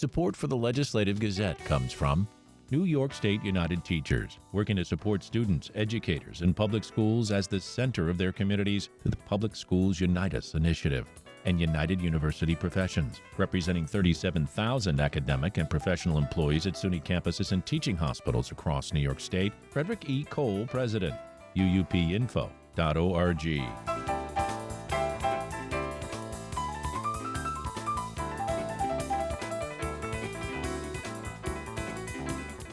Support for the Legislative Gazette comes from New York State United Teachers, working to support students, educators, and public schools as the center of their communities through the Public Schools Unite Us initiative, and United University Professions, representing 37,000 academic and professional employees at SUNY campuses and teaching hospitals across New York State. Frederick E. Cole, President, uupinfo.org.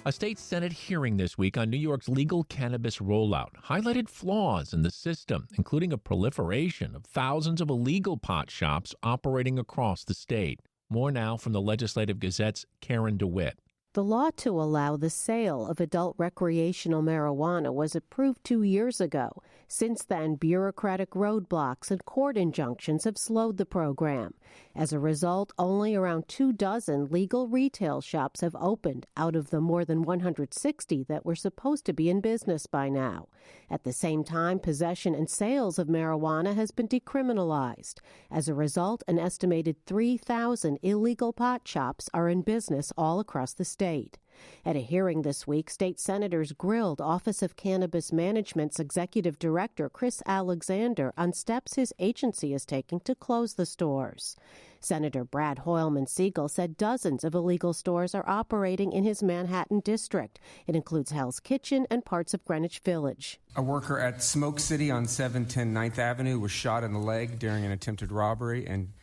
A state Senate hearing this week on New York's legal cannabis rollout highlighted flaws in the system, including a proliferation of thousands of illegal pot shops operating across the state. More now from the Legislative Gazette's Karen DeWitt. The law to allow the sale of adult recreational marijuana was approved 2 years ago. Since then, bureaucratic roadblocks and court injunctions have slowed the program. As a result, only around 24 legal retail shops have opened out of the more than 160 that were supposed to be in business by now. At the same time, possession and sales of marijuana has been decriminalized. As a result, an estimated 3,000 illegal pot shops are in business all across the state. At a hearing this week, state senators grilled Office of Cannabis Management's executive director, Chris Alexander, on steps his agency is taking to close the stores. Senator Brad Hoylman-Siegel said dozens of illegal stores are operating in his Manhattan district. It includes Hell's Kitchen and parts of Greenwich Village. A worker at Smoke City on 710 9th Avenue was shot in the leg during an attempted robbery in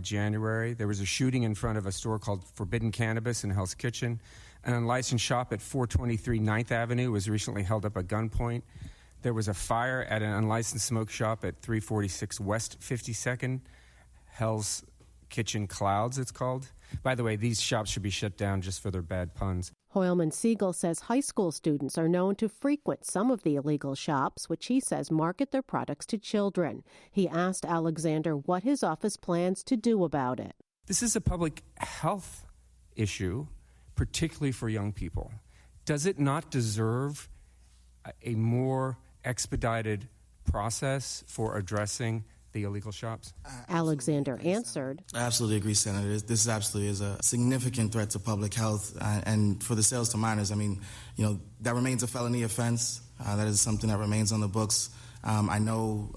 January. There was a shooting in front of a store called Forbidden Cannabis in Hell's Kitchen. An unlicensed shop at 423 9th Avenue was recently held up at gunpoint. There was a fire at an unlicensed smoke shop at 346 West 52nd, Hell's Kitchen Clouds, it's called. By the way, these shops should be shut down just for their bad puns. Hoylman-Siegel says high school students are known to frequent some of the illegal shops, which he says market their products to children. He asked Alexander what his office plans to do about it. This is a public health issue, particularly for young people. Does it not deserve a more expedited process for addressing the illegal shops? Alexander answered, I absolutely agree, Senator. This absolutely is a significant threat to public health. And for the sales to minors, that remains a felony offense. That is something that remains on the books. I know,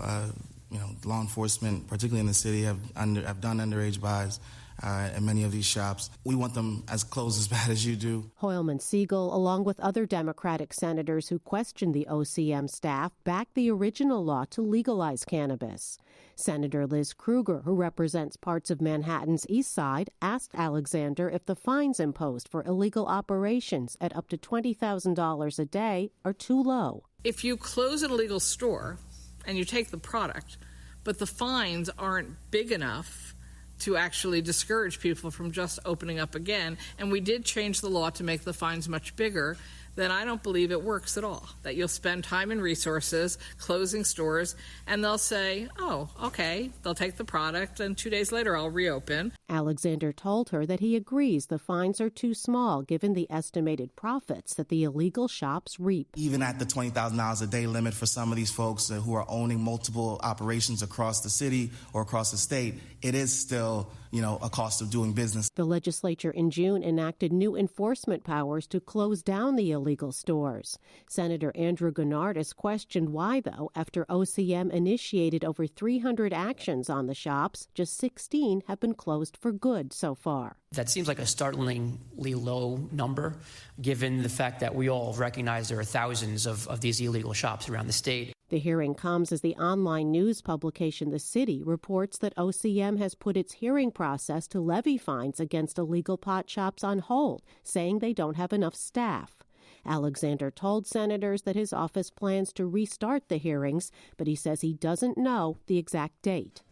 law enforcement, particularly in the city, have done underage buys at many of these shops. We want them as close as bad as you do. Hoylman-Siegel, along with other Democratic senators who questioned the OCM staff, backed the original law to legalize cannabis. Senator Liz Krueger, who represents parts of Manhattan's East Side, asked Alexander if the fines imposed for illegal operations at up to $20,000 a day are too low. If you close an illegal store and you take the product, but the fines aren't big enough to actually discourage people from just opening up again, and we did change the law to make the fines much bigger, then I don't believe it works at all. That you'll spend time and resources closing stores, and they'll say, oh, okay, they'll take the product, and 2 days later I'll reopen. Alexander told her that he agrees the fines are too small given the estimated profits that the illegal shops reap. Even at the $20,000 a day limit for some of these folks who are owning multiple operations across the city or across the state, it is still, a cost of doing business. The legislature in June enacted new enforcement powers to close down the illegal stores. Senator Andrew Gennardis questioned why, though, after OCM initiated over 300 actions on the shops, just 16 have been closed for good so far. That seems like a startlingly low number, given the fact that we all recognize there are thousands of these illegal shops around the state. The hearing comes as the online news publication The City reports that OCM has put its hearing process to levy fines against illegal pot shops on hold, saying they don't have enough staff. Alexander told senators that his office plans to restart the hearings, but he says he doesn't know the exact date.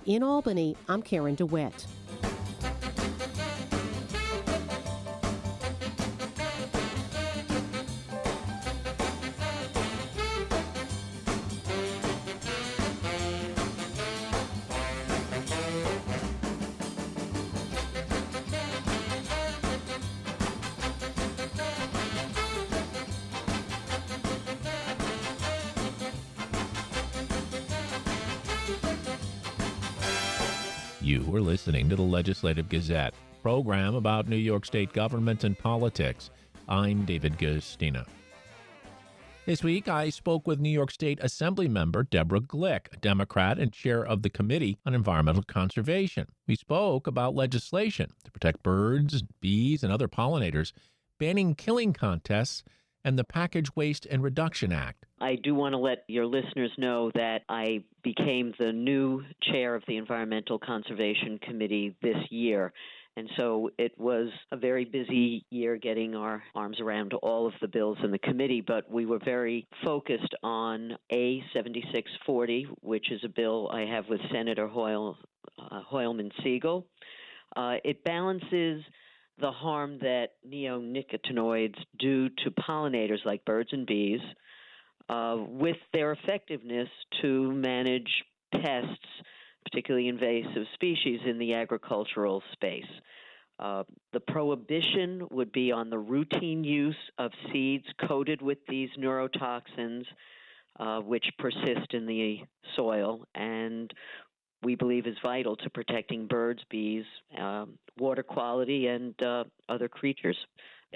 In Albany, I'm Karen DeWitt. You are listening to the Legislative Gazette. program about New York State government and politics. I'm David Gustina. This week, I spoke with New York State Assembly member Deborah Glick, a Democrat and chair of the Committee on Environmental Conservation. We spoke about legislation to protect birds, bees, and other pollinators, banning killing contests, and the Package Waste and Reduction Act. I do want to let your listeners know that I became the new chair of the Environmental Conservation Committee this year. And so it was a very busy year getting our arms around all of the bills in the committee, but we were very focused on A 7640, which is a bill I have with Senator Hoylman Siegel. It balances the harm that neonicotinoids do to pollinators like birds and bees with their effectiveness to manage pests, particularly invasive species in the agricultural space. The prohibition would be on the routine use of seeds coated with these neurotoxins, which persist in the soil and we believe is vital to protecting birds, bees, water quality, and other creatures.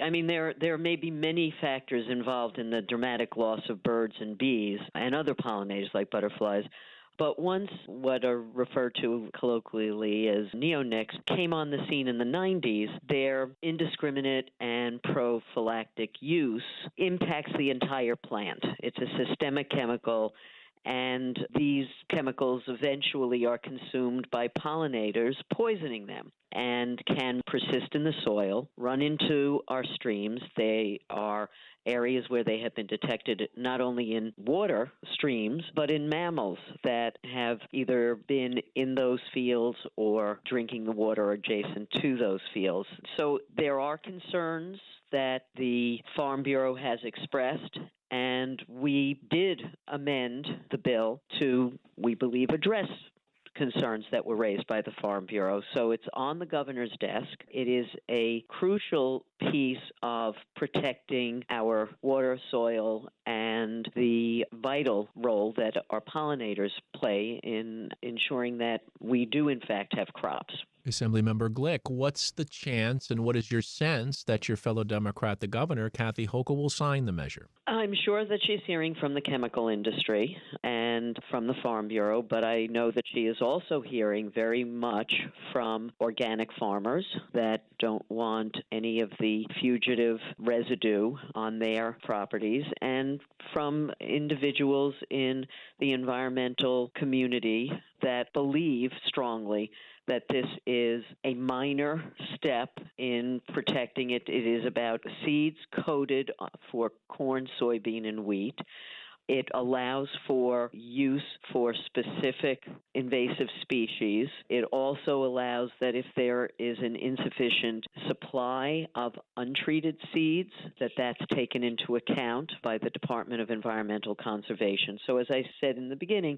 I mean, there may be many factors involved in the dramatic loss of birds and bees and other pollinators like butterflies. But once what are referred to colloquially as neonics came on the scene in the 90s, their indiscriminate and prophylactic use impacts the entire plant. It's a systemic chemical, and these chemicals eventually are consumed by pollinators, poisoning them, and can persist in the soil, run into our streams. They are areas where they have been detected not only in water streams, but in mammals that have either been in those fields or drinking the water adjacent to those fields. So there are concerns that the Farm Bureau has expressed, and we did amend the bill to, we believe, address concerns that were raised by the Farm Bureau. So it's on the governor's desk. It is a crucial piece of protecting our water, soil, and the vital role that our pollinators play in ensuring that we do, in fact, have crops. Assemblymember Glick, what's the chance and what is your sense that your fellow Democrat, the governor, Kathy Hochul, will sign the measure? I'm sure that she's hearing from the chemical industry and from the Farm Bureau, but I know that she is also hearing very much from organic farmers that don't want any of the fugitive residue on their properties, and from individuals in the environmental community that believe strongly that this is a minor step in protecting it. It is about seeds coated for corn, soybean, and wheat. It allows for use for specific invasive species. It also allows that if there is an insufficient supply of untreated seeds, that's taken into account by the Department of Environmental Conservation. So as I said in the beginning,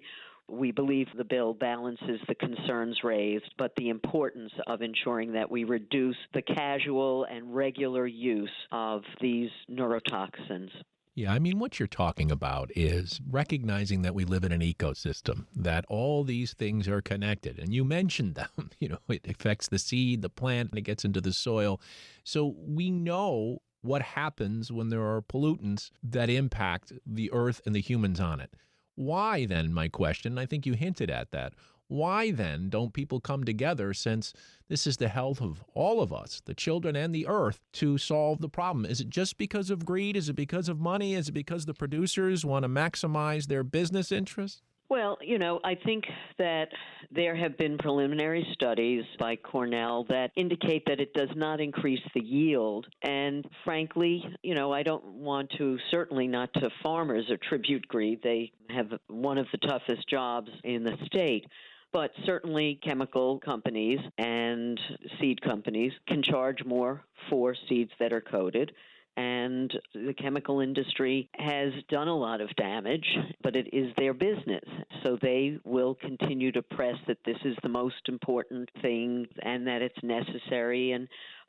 we believe the bill balances the concerns raised, but the importance of ensuring that we reduce the casual and regular use of these neurotoxins. Yeah, I mean, what you're talking about is recognizing that we live in an ecosystem, that all these things are connected. And you mentioned them. It affects the seed, the plant, and it gets into the soil. So we know what happens when there are pollutants that impact the earth and the humans on it. Why then, my question, I think you hinted at that, why then don't people come together, since this is the health of all of us, the children and the earth, to solve the problem? Is it just because of greed? Is it because of money? Is it because the producers want to maximize their business interests? Well, I think that there have been preliminary studies by Cornell that indicate that it does not increase the yield. And frankly, I don't want to, certainly not to farmers, attribute greed. They have one of the toughest jobs in the state. But certainly chemical companies and seed companies can charge more for seeds that are coated. And the chemical industry has done a lot of damage, but it is their business. So they will continue to press that this is the most important thing and that it's necessary. And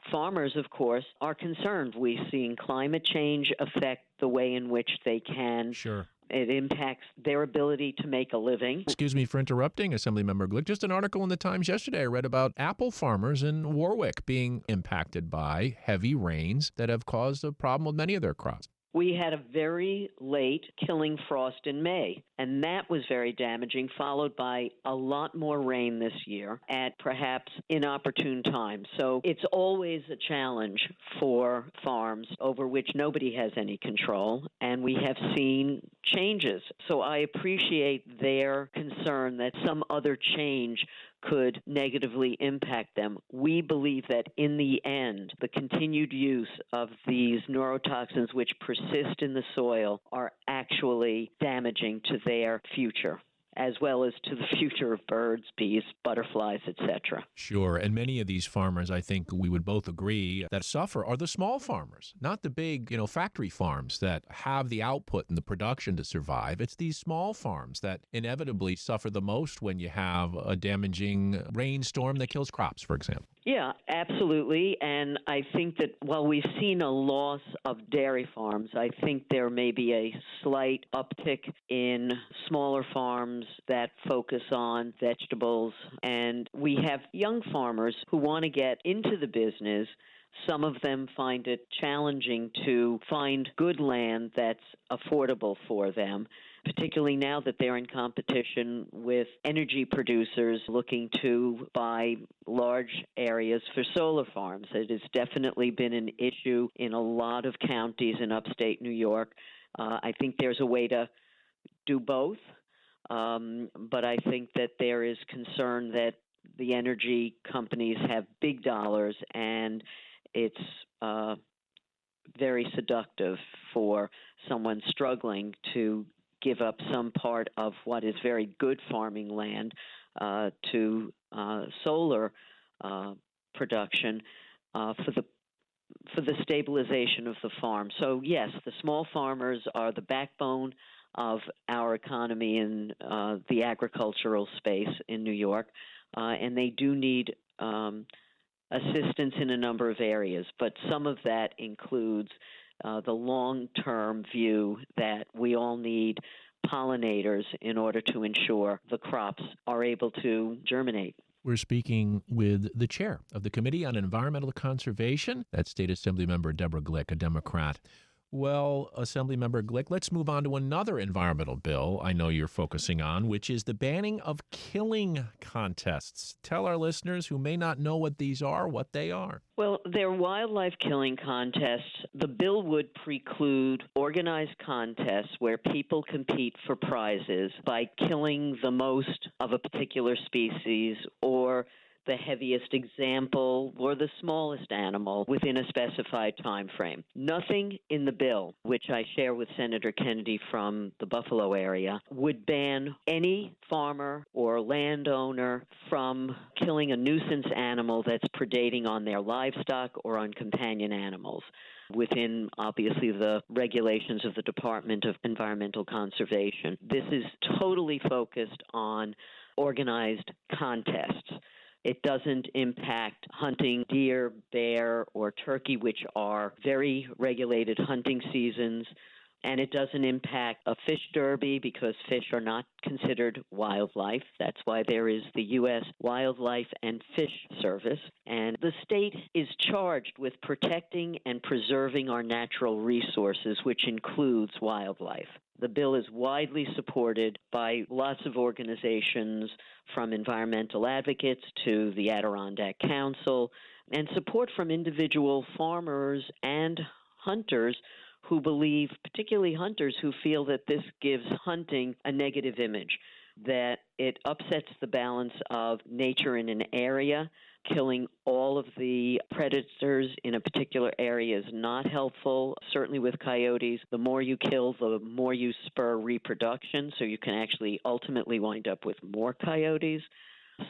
farmers, of course, are concerned. We've seen climate change affect the way in which they can It impacts their ability to make a living. Excuse me for interrupting, Assemblymember Glick. Just an article in the Times yesterday I read about apple farmers in Warwick being impacted by heavy rains that have caused a problem with many of their crops. We had a very late killing frost in May, and that was very damaging, followed by a lot more rain this year at perhaps inopportune times. So it's always a challenge for farms over which nobody has any control, and we have seen changes. So I appreciate their concern that some other change could negatively impact them. We believe that in the end, the continued use of these neurotoxins which persist in the soil are actually damaging to their future, as well as to the future of birds, bees, butterflies, etc. Sure. And many of these farmers, I think we would both agree, that suffer are the small farmers, not the big, factory farms that have the output and the production to survive. It's these small farms that inevitably suffer the most when you have a damaging rainstorm that kills crops, for example. Yeah, absolutely. And I think that while we've seen a loss of dairy farms, I think there may be a slight uptick in smaller farms that focus on vegetables. And we have young farmers who want to get into the business. Some of them find it challenging to find good land that's affordable for them, particularly now that they're in competition with energy producers looking to buy large areas for solar farms. It has definitely been an issue in a lot of counties in upstate New York. I think there's a way to do both, but I think that there is concern that the energy companies have big dollars, and it's very seductive for someone struggling to give up some part of what is very good farming land to solar production for the stabilization of the farm. So yes, the small farmers are the backbone of our economy in the agricultural space in New York, and they do need assistance in a number of areas, but some of that includes the long-term view that we all need pollinators in order to ensure the crops are able to germinate. We're speaking with the chair of the Committee on Environmental Conservation, that's State Assemblymember Deborah Glick, a Democrat. Well, Assemblymember Glick, let's move on to another environmental bill I know you're focusing on, which is the banning of killing contests. Tell our listeners who may not know what these are, what they are. Well, they're wildlife killing contests. The bill would preclude organized contests where people compete for prizes by killing the most of a particular species or the heaviest example or the smallest animal within a specified time frame. Nothing in the bill, which I share with Senator Kennedy from the Buffalo area, would ban any farmer or landowner from killing a nuisance animal that's predating on their livestock or on companion animals within, obviously, the regulations of the Department of Environmental Conservation. This is totally focused on organized contests. It doesn't impact hunting deer, bear, or turkey, which are very regulated hunting seasons. And it doesn't impact a fish derby because fish are not considered wildlife. That's why there is the U.S. Wildlife and Fish Service. And the state is charged with protecting and preserving our natural resources, which includes wildlife. The bill is widely supported by lots of organizations, from environmental advocates to the Adirondack Council, and support from individual farmers and hunters who believe, particularly hunters who feel that this gives hunting a negative image, that it upsets the balance of nature in an area. Killing all of the predators in a particular area is not helpful. Certainly with coyotes, the more you kill, the more you spur reproduction, so you can actually ultimately wind up with more coyotes.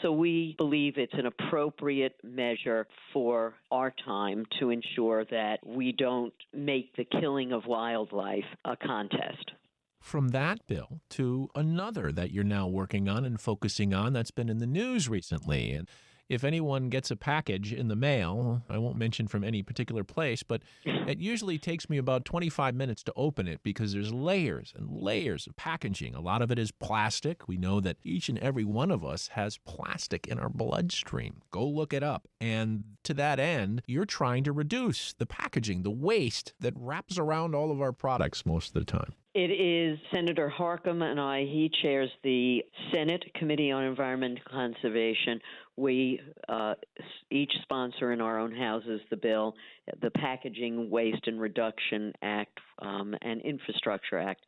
So we believe it's an appropriate measure for our time to ensure that we don't make the killing of wildlife a contest. From that bill to another that you're now working on and focusing on that's been in the news recently. And if anyone gets a package in the mail, I won't mention from any particular place, but it usually takes me about 25 minutes to open it because there's layers and layers of packaging. A lot of it is plastic. We know that each and every one of us has plastic in our bloodstream. Go look it up. And to that end, you're trying to reduce the packaging, the waste that wraps around all of our products most of the time. It is Senator Harcum and I. He chairs the Senate Committee on Environmental Conservation. We each sponsor in our own houses the bill, the Packaging Waste and Reduction Act and Infrastructure Act.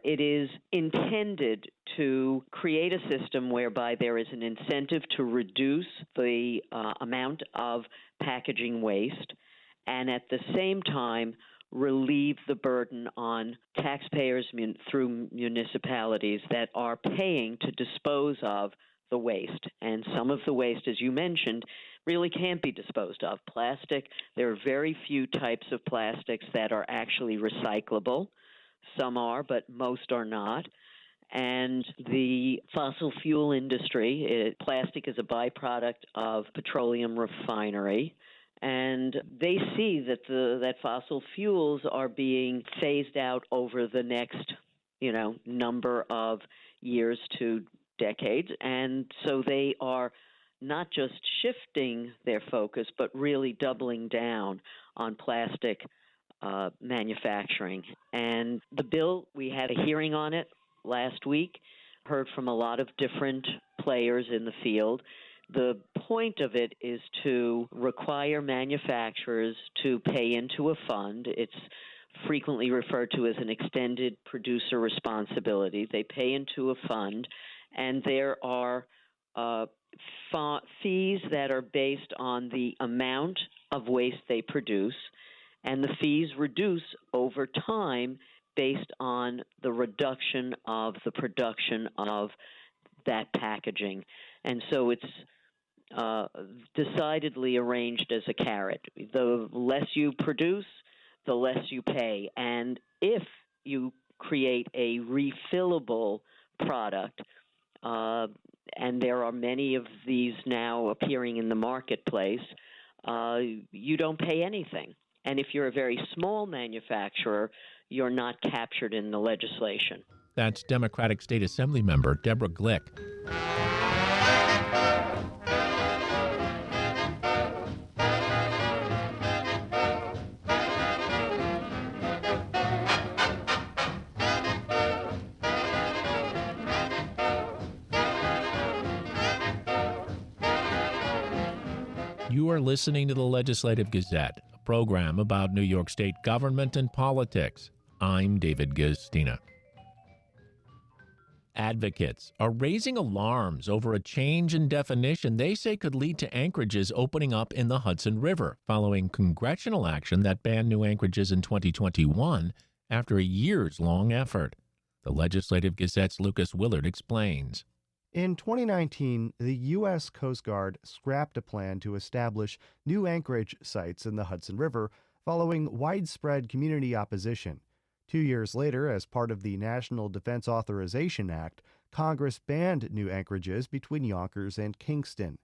It is intended to create a system whereby there is an incentive to reduce the amount of packaging waste and at the same time relieve the burden on taxpayers through municipalities that are paying to dispose of the waste. And some of the waste, as you mentioned, really can't be disposed of. Plastic, there are very few types of plastics that are actually recyclable. Some are, but most are not. And the fossil fuel industry, plastic is a byproduct of petroleum refinery. And they see that fossil fuels are being phased out over the next, number of years to decades. And so they are not just shifting their focus, but really doubling down on plastic manufacturing. And the bill, we had a hearing on it last week, heard from a lot of different players in the field. The point of it is to require manufacturers to pay into a fund. It's frequently referred to as an extended producer responsibility. They pay into a fund, and there are fees that are based on the amount of waste they produce, and the fees reduce over time based on the reduction of the production of that packaging. And so it's decidedly arranged as a carrot. The less you produce, the less you pay. And if you create a refillable product, and there are many of these now appearing in the marketplace, you don't pay anything. And if you're a very small manufacturer, you're not captured in the legislation. That's Democratic State Assembly member Deborah Glick. You are listening to the Legislative Gazette, a program about New York State government and politics. I'm David Gustina. Advocates are raising alarms over a change in definition they say could lead to anchorages opening up in the Hudson River, following congressional action that banned new anchorages in 2021 after a years-long effort. The Legislative Gazette's Lucas Willard explains. In 2019, the U.S. Coast Guard scrapped a plan to establish new anchorage sites in the Hudson River following widespread community opposition. 2 years later, as part of the National Defense Authorization Act, Congress banned new anchorages between Yonkers and Kingston.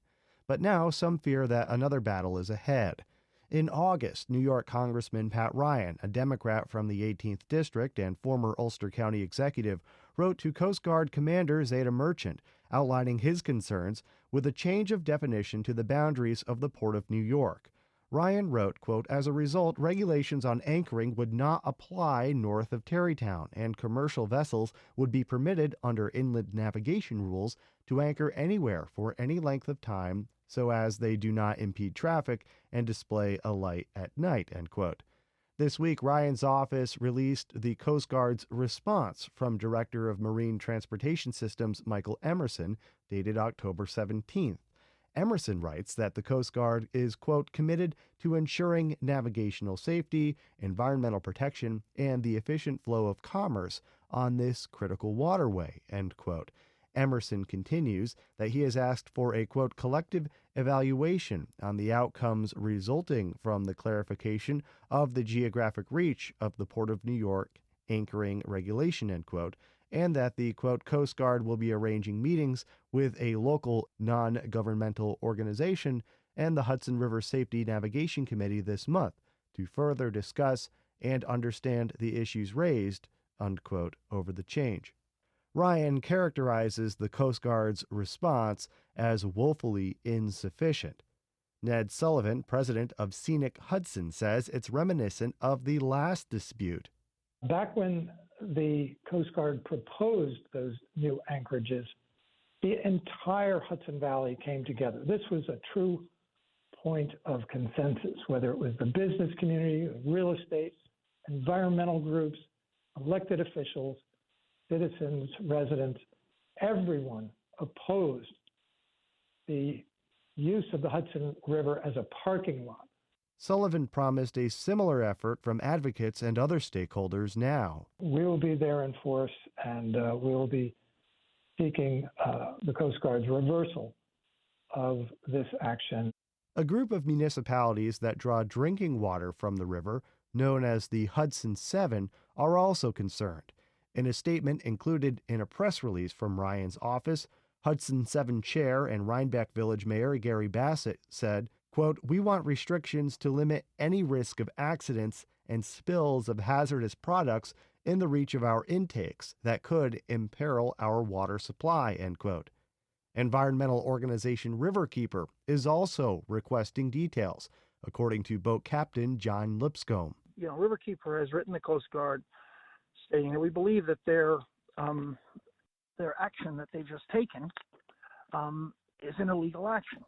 But now some fear that another battle is ahead. In August, New York Congressman Pat Ryan, a Democrat from the 18th District and former Ulster County executive, wrote to Coast Guard Commander Zeta Merchant, outlining his concerns with a change of definition to the boundaries of the Port of New York. Ryan wrote, quote, as a result, regulations on anchoring would not apply north of Tarrytown, and commercial vessels would be permitted under inland navigation rules to anchor anywhere for any length of time so as they do not impede traffic and display a light at night, end quote. This week, Ryan's office released the Coast Guard's response from Director of Marine Transportation Systems Michael Emerson, dated October 17th. Emerson writes that the Coast Guard is, quote, committed to ensuring navigational safety, environmental protection, and the efficient flow of commerce on this critical waterway, end quote. Emerson continues that he has asked for a, quote, collective evaluation on the outcomes resulting from the clarification of the geographic reach of the Port of New York anchoring regulation, end quote, and that the, quote, Coast Guard will be arranging meetings with a local non-governmental organization and the Hudson River Safety Navigation Committee this month to further discuss and understand the issues raised, unquote, over the change. Ryan characterizes the Coast Guard's response as woefully insufficient. Ned Sullivan, president of Scenic Hudson, says it's reminiscent of the last dispute. Back when the Coast Guard proposed those new anchorages, the entire Hudson Valley came together. This was a true point of consensus, whether it was the business community, real estate, environmental groups, elected officials, citizens, residents, everyone opposed the use of the Hudson River as a parking lot. Sullivan promised a similar effort from advocates and other stakeholders now. We will be there in force, and we will be seeking the Coast Guard's reversal of this action. A group of municipalities that draw drinking water from the river, known as the Hudson Seven, are also concerned. In a statement included in a press release from Ryan's office, Hudson 7 Chair and Rhinebeck Village Mayor Gary Bassett said, quote, "We want restrictions to limit any risk of accidents and spills of hazardous products in the reach of our intakes that could imperil our water supply," end quote. Environmental organization Riverkeeper is also requesting details, according to boat captain John Lipscomb. Riverkeeper has written the Coast Guard stating that we believe that their action that they've just taken is an illegal action.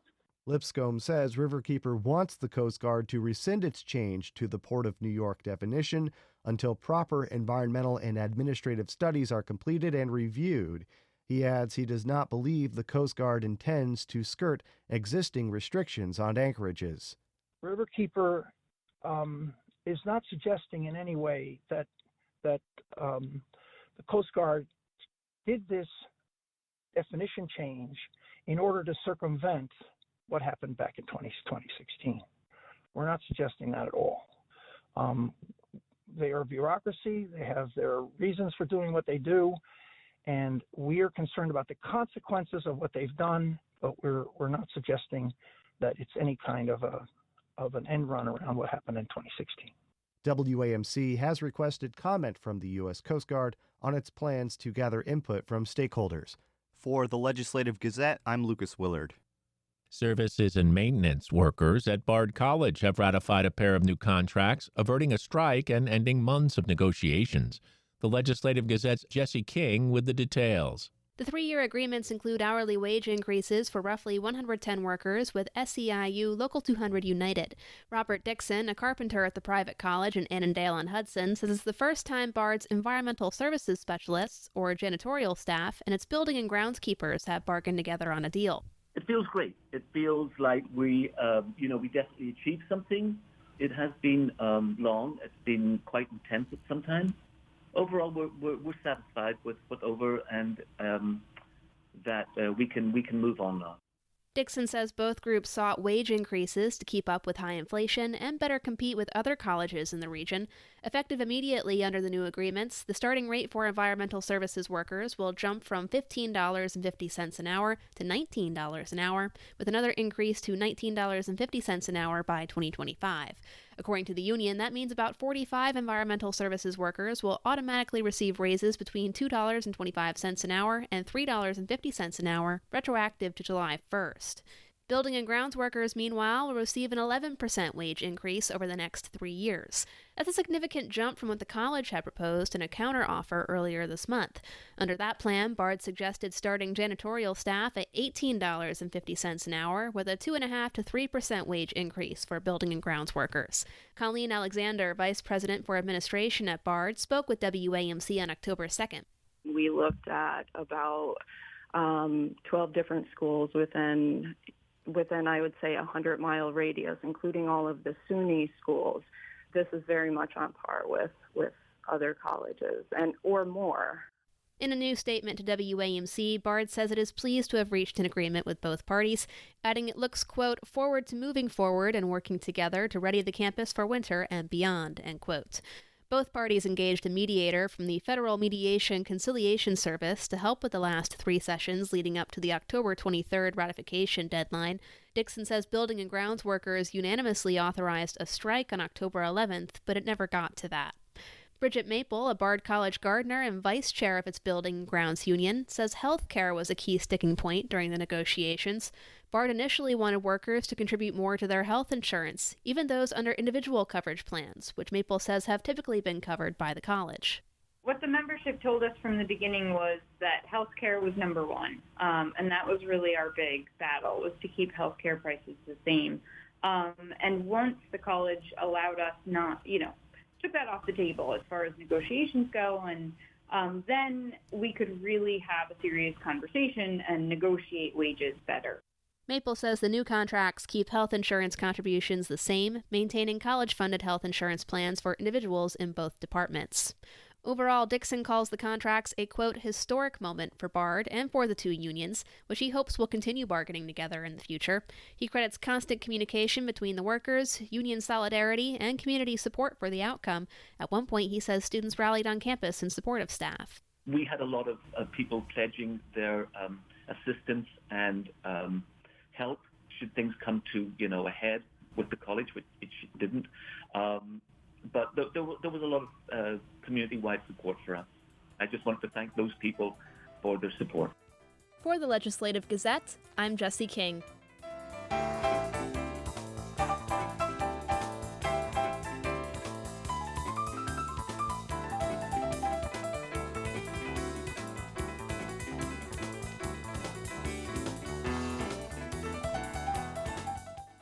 Lipscomb says Riverkeeper wants the Coast Guard to rescind its change to the Port of New York definition until proper environmental and administrative studies are completed and reviewed. He adds he does not believe the Coast Guard intends to skirt existing restrictions on anchorages. Riverkeeper is not suggesting in any way that the Coast Guard did this definition change in order to circumvent what happened back in 2016. We're not suggesting that at all. They are a bureaucracy. They have their reasons for doing what they do, and we are concerned about the consequences of what they've done, but we're not suggesting that it's any kind of an end run around what happened in 2016. WAMC has requested comment from the U.S. Coast Guard on its plans to gather input from stakeholders. For the Legislative Gazette, I'm Lucas Willard. Services and maintenance workers at Bard College have ratified a pair of new contracts, averting a strike and ending months of negotiations. The Legislative Gazette's Jesse King with the details. The 3-year agreements include hourly wage increases for roughly 110 workers with SEIU Local 200 United. Robert Dixon, a carpenter at the private college in Annandale-on-Hudson, says it's the first time Bard's environmental services specialists, or janitorial staff, and its building and groundskeepers have bargained together on a deal. It feels great. It feels like we definitely achieved something. It has been long. It's been quite intense at some times. Overall, we're satisfied with what's over, and that we can move on now. Dixon says both groups sought wage increases to keep up with high inflation and better compete with other colleges in the region. Effective immediately under the new agreements, the starting rate for environmental services workers will jump from $15.50 an hour to $19 an hour, with another increase to $19.50 an hour by 2025. According to the union, that means about 45 environmental services workers will automatically receive raises between $2.25 an hour and $3.50 an hour, retroactive to July 1st. Building and grounds workers, meanwhile, will receive an 11% wage increase over the next 3 years. That's a significant jump from what the college had proposed in a counteroffer earlier this month. Under that plan, Bard suggested starting janitorial staff at $18.50 an hour, with a 2.5% to 3% wage increase for building and grounds workers. Colleen Alexander, Vice President for Administration at Bard, spoke with WAMC on October 2nd. We looked at about 12 different schools within I would say, 100-mile radius, including all of the SUNY schools. This is very much on par with other colleges or more. In a new statement to WAMC, Bard says it is pleased to have reached an agreement with both parties, adding it looks, quote, forward to moving forward and working together to ready the campus for winter and beyond, end quote. Both parties engaged a mediator from the Federal Mediation Conciliation Service to help with the last 3 sessions leading up to the October 23rd ratification deadline. Dixon says building and grounds workers unanimously authorized a strike on October 11th, but it never got to that. Bridget Maple, a Bard College gardener and vice chair of its building and grounds union, says health care was a key sticking point during the negotiations. Bard initially wanted workers to contribute more to their health insurance, even those under individual coverage plans, which Maple says have typically been covered by the college. What the membership told us from the beginning was that health care was number one, and that was really our big battle, was to keep health care prices the same. And once the college allowed us took that off the table as far as negotiations go, and then we could really have a serious conversation and negotiate wages better. Maple says the new contracts keep health insurance contributions the same, maintaining college-funded health insurance plans for individuals in both departments. Overall, Dixon calls the contracts a, quote, historic moment for Bard and for the 2 unions, which he hopes will continue bargaining together in the future. He credits constant communication between the workers, union solidarity, and community support for the outcome. At one point, he says students rallied on campus in support of staff. We had a lot of people pledging their assistance and help should things come to, a head with the college, which it didn't. But there was a lot of community-wide support for us. I just want to thank those people for their support. For the Legislative Gazette, I'm Jesse King.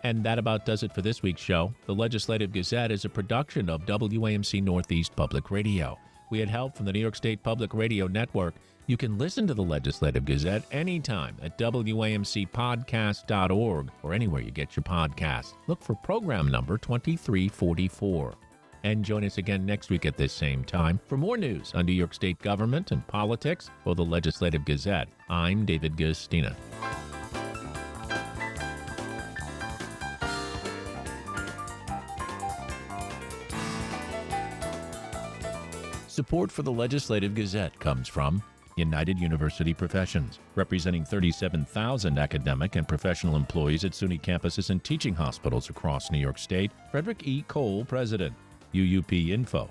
And that about does it for this week's show. The Legislative Gazette is a production of WAMC Northeast Public Radio. We had help from the New York State Public Radio Network. You can listen to the Legislative Gazette anytime at WAMCpodcast.org or anywhere you get your podcasts. Look for program number 2344. And join us again next week at this same time for more news on New York State government and politics. For the Legislative Gazette, I'm David Gustina. Support for the Legislative Gazette comes from United University Professions, representing 37,000 academic and professional employees at SUNY campuses and teaching hospitals across New York State. Frederick E. Cole, President. UUPinfo.org.